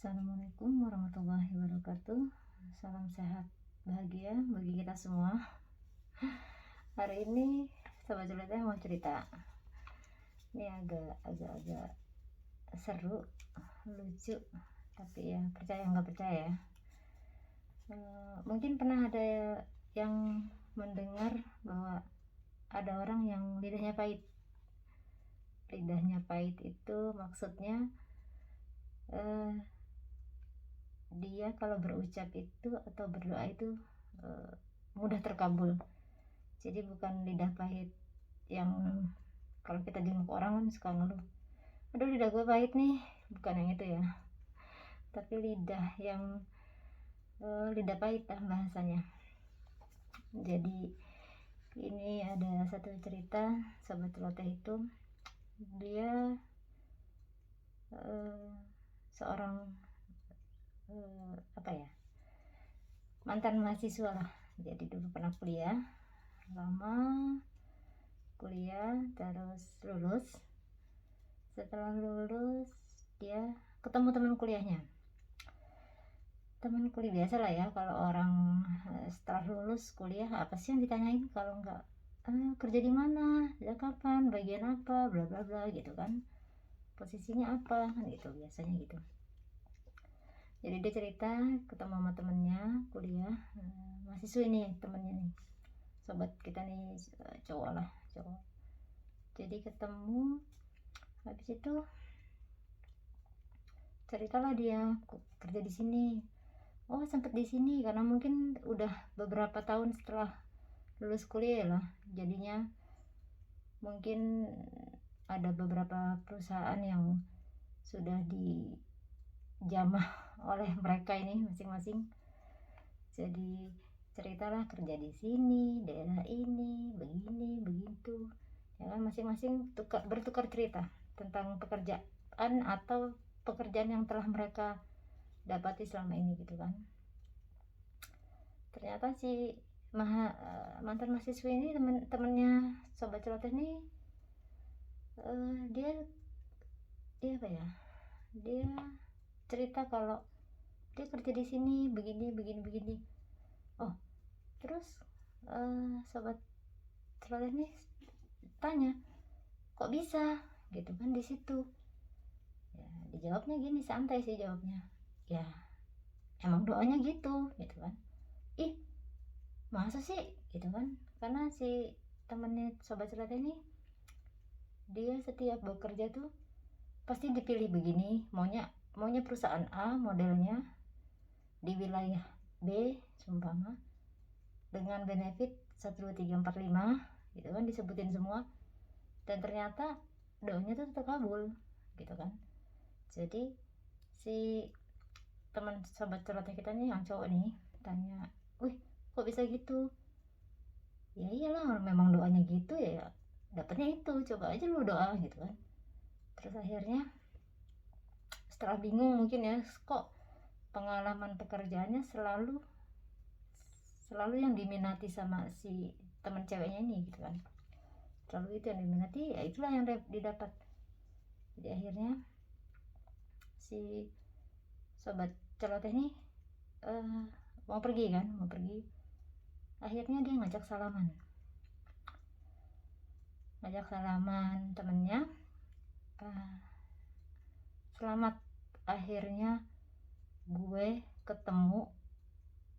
Assalamualaikum warahmatullahi wabarakatuh. Salam sehat bahagia bagi kita semua. Hari ini Sobat Celoteh mau cerita. Ini agak seru, lucu, tapi ya percaya nggak percaya. Mungkin pernah ada yang mendengar bahwa ada orang yang lidahnya pahit. Lidahnya pahit itu maksudnya dia kalau berucap itu atau berdoa itu mudah terkabul. Jadi bukan lidah pahit yang kalau kita jenguk orang kan suka ngeluh, aduh lidah gue pahit nih, bukan yang itu ya, tapi lidah yang lidah pahit lah bahasanya. Jadi ini ada satu cerita Sobat Celoteh itu, dia seorang mantan mahasiswa lah. Jadi dulu pernah kuliah lama, terus lulus. Setelah lulus dia ketemu teman kuliahnya, teman kuliah biasa lah ya, kalau orang setelah lulus kuliah apa sih yang ditanyain kalau enggak kerja di mana, ya kapan, bagian apa, bla bla bla gitu kan, posisinya apa kan gitu biasanya gitu. Jadi dia cerita ketemu sama temennya kuliah, mahasiswa ini temennya nih, sobat kita nih, cowok. Jadi ketemu, habis itu ceritalah dia kerja di sini. Oh sempet di sini karena mungkin udah beberapa tahun setelah lulus kuliah lah, jadinya mungkin ada beberapa perusahaan yang sudah dijamah oleh mereka ini masing-masing. Jadi ceritalah kerja di sini, daerah ini, begini, begitu. Ya kan, masing-masing bertukar cerita tentang pekerjaan atau pekerjaan yang telah mereka dapati selama ini gitu kan. Ternyata si mantan mahasiswa ini, temennya Sobat Celoteh ini, dia cerita kalau dia kerja di sini begini. Oh terus Sobat Celoteh ini tanya, kok bisa gitu kan di situ. Ya dijawabnya gini, santai sih jawabnya, ya emang doanya gitu kan. Ih masa sih gitu kan, karena si temennya Sobat Celoteh ini, dia setiap bekerja tuh pasti dipilih begini, maunya perusahaan A modelnya di wilayah B seumpama dengan benefit 1, 2, 3, 4, 5 gitu kan, disebutin semua, dan ternyata doanya tuh terkabul gitu kan. Jadi si teman Sobat Celoteh kita nih yang cowok nih tanya, wih kok bisa gitu? Ya iyalah memang doanya gitu ya dapatnya itu, coba aja lu doa gitu kan. Terus akhirnya setelah bingung mungkin ya, kok pengalaman pekerjaannya selalu yang diminati sama si teman ceweknya ini gitu kan, selalu itu yang diminati, ya itulah yang didapat. Jadi akhirnya si Sobat Celoteh ini mau pergi. Akhirnya dia ngajak salaman temennya, selamat, akhirnya gue ketemu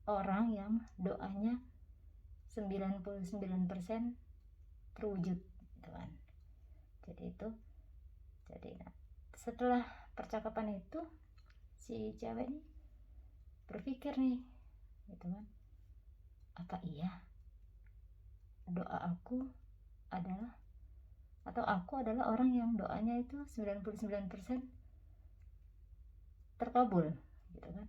orang yang doanya 99% terwujud gitu kan. Jadi setelah percakapan itu si cewek ini berpikir nih gitu kan, apa iya doa aku adalah orang yang doanya itu 99% terkabul gitu kan.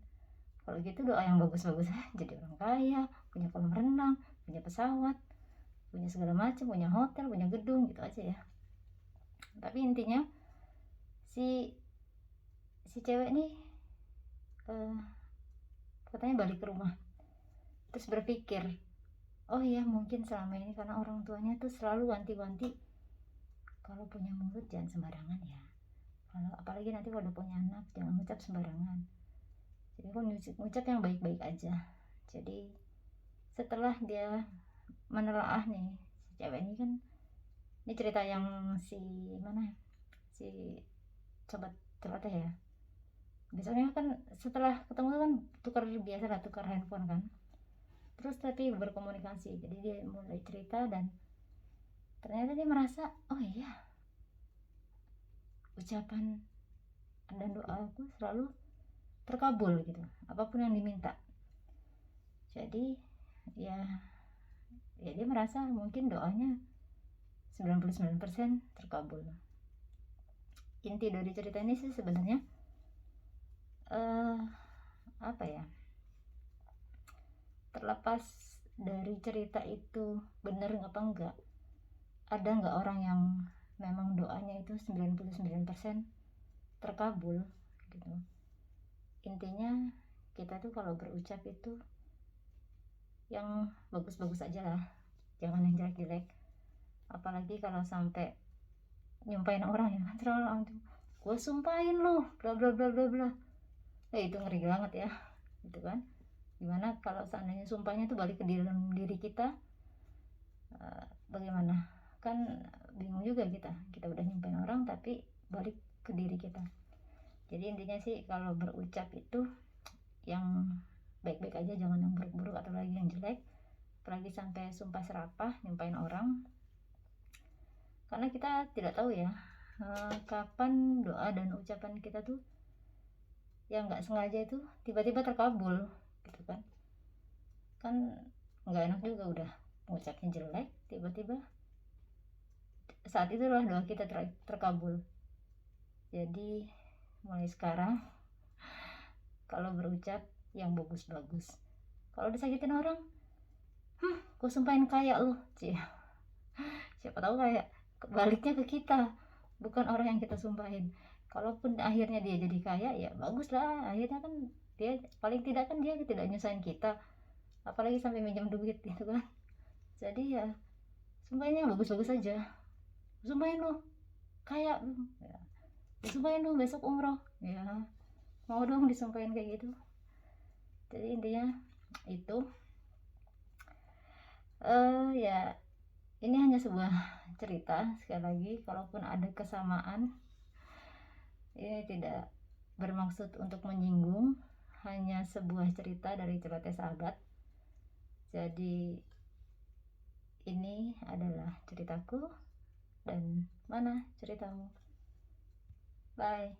Kalau gitu doa yang bagus-bagus jadi orang kaya, punya kolam renang, punya pesawat, punya segala macam, punya hotel, punya gedung gitu aja ya. Tapi intinya si cewek nih katanya balik ke rumah, terus berpikir, oh iya mungkin selama ini karena orang tuanya tuh selalu wanti-wanti kalau punya mulut jangan sembarangan ya, kalau apalagi nanti kalau udah punya anak jangan ngucap sembarangan, Jadi aku ngucap yang baik-baik aja. Jadi setelah dia menelaah nih, si cewek ini kan, ini cerita yang si mana, si sobat celoteh ya, biasanya kan setelah ketemu kan biasa lah, tukar handphone kan, terus tapi berkomunikasi. Jadi dia mulai cerita dan ternyata dia merasa, oh iya, ucapan dan doa aku selalu terkabul gitu, apapun yang diminta. Jadi ya dia merasa mungkin doanya 99% terkabul. Inti dari cerita ini sih sebenarnya apa ya, terlepas dari cerita itu bener apa enggak, ada nggak orang yang memang doanya itu 99% terkabul gitu. Intinya kita tuh kalau berucap itu yang bagus-bagus aja lah, jangan yang jelek-jelek. Apalagi kalau sampai nyumpahin orang ya, terlalu gue sumpahin lu bla bla bla bla bla, itu ngeri banget ya gitu kan. Gimana kalau seandainya sumpahnya tuh balik ke dalam diri kita, bagaimana? Kan bingung juga, kita udah nyumpahin orang tapi balik ke diri kita. Jadi intinya sih kalau berucap itu yang baik-baik aja, jangan yang buruk-buruk atau lagi yang jelek, apalagi sampai sumpah serapah nyumpahin orang. Karena kita tidak tahu ya kapan doa dan ucapan kita tuh yang nggak sengaja itu tiba-tiba terkabul gitu kan. Kan nggak enak juga, udah mengucapnya jelek, tiba-tiba saat itulah doa kita terkabul. Jadi mulai sekarang kalau berucap yang bagus-bagus. Kalau disakitin orang, gue sumpahin kaya lu, siapa tahu kayak baliknya ke kita, bukan orang yang kita sumpahin. Kalaupun akhirnya dia jadi kaya, ya bagus lah, akhirnya kan dia paling tidak kan dia tidak nyusahin kita, apalagi sampai minjem duit gitu kan. Jadi ya sumpahinnya bagus-bagus aja. Sumpahin lu kaya lu ya, disumpahin lu besok umroh ya, mau dong disumpahin kayak gitu. Jadi intinya itu ya ini hanya sebuah cerita. Sekali lagi, kalaupun ada kesamaan, ini tidak bermaksud untuk menyinggung, hanya sebuah cerita dari celoteh sahabat. Jadi ini adalah ceritaku, dan mana ceritamu. Bye.